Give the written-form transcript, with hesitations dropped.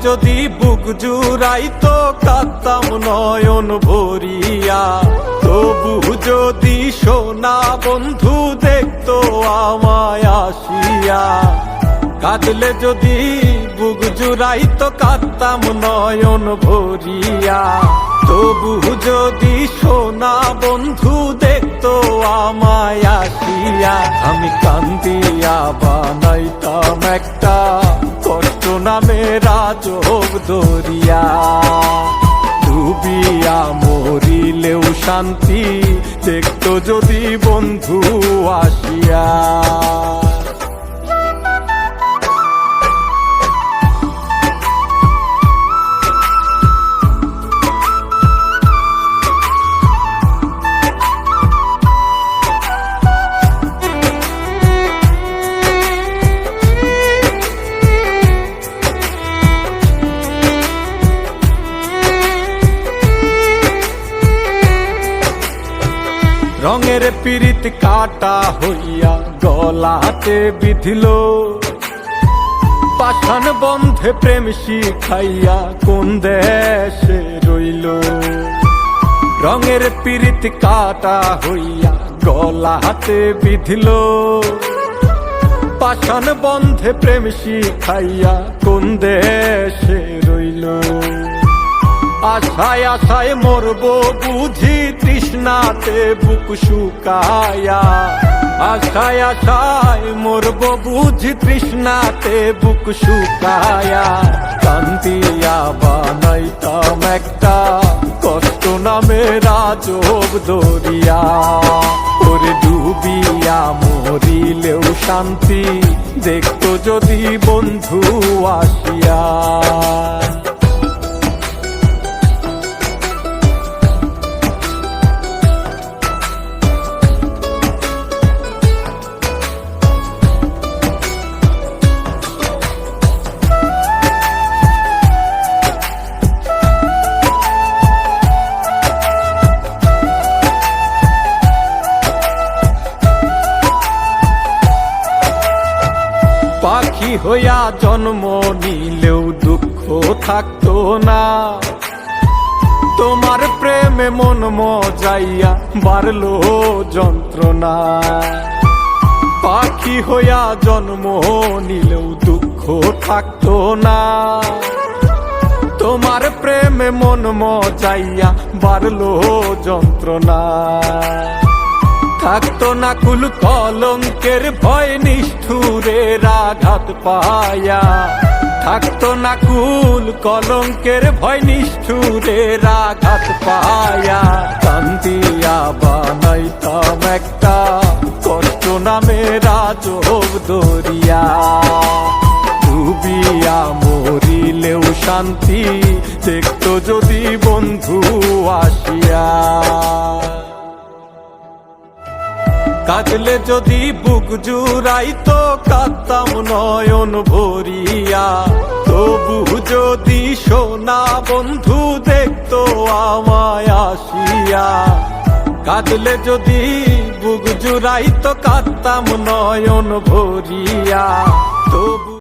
যদি বুক জুড়াইতো কাঁদতাম নয়ন ভরিয়া, তবু যদি সোনা বন্ধু দেখতো আমায় আসিয়া। কাঁদলে যদি বুক জুড়াইতো কাঁদতাম নয়ন ভরিয়া, তবু যদি সোনা বন্ধু দেখতো আমায় আসিয়া। আমি কান্দিয়া বানাইতাম একটা কষ্ট নামের আজব দরিয়া, ডুবিয়া মরিলেও শান্তি দেখতো যদি বন্ধু আসিয়া। রঙের পিরিত কাটা হইয়া গলাতে বিধিল, পাষাণ বন্ধে প্রেম শিখাইয়া কোন দেশে রইল। রঙের পিরিত কাটা হইয়া গলাতে বিধিল, পাষাণ বন্ধে প্রেম শিখাইয়া কোন দেশে রইল। আশায় আশায় মরবো বুঝি তৃষ্ণাতে বুক শুকায়া, আশায় আশায় মরবো বুঝি তৃষ্ণাতে বুক শুকায়া। কান্দিয়া বানাইতাম একটা কষ্ট নামের আজব দরিয়া, ওরে ডুবিয়া মরিলেও শান্তি দেখতো যদি বন্ধু আসিয়া। পাখি হইয়া জন্ম নিলেও দুঃখ থাকতো না, তোমার প্রেমে মন মজাইয়া বাড়লো যন্ত্রণা। পাখি হইয়া জন্ম নিলেও দুঃখ থাকতো না, তোমার প্রেমে মন মজাইয়া বাড়লো যন্ত্রণা। থাকতো না কুল কলঙ্কের ভয় নিষ্ঠুরের আঘাত পায়া, থাকতো না কুল কলঙ্কের ভয় নিষ্ঠুরের আঘাত পায়া। কান্দিয়া বানাইতাম একটা কষ্ট নামের আজব দরিয়া, ডুবিয়া মরিলেও শান্তি দেখতো যদি বন্ধু আসিয়া। কাঁদলে যদি বুক জুড়াইতো কাঁদতাম নয়ন ভরিয়া, তবু যদি সোনা বন্ধু দেখতো আমায় আসিয়া। কাঁদলে যদি বুক জুড়াইতো কাঁদতাম নয়ন ভরিয়া, তবু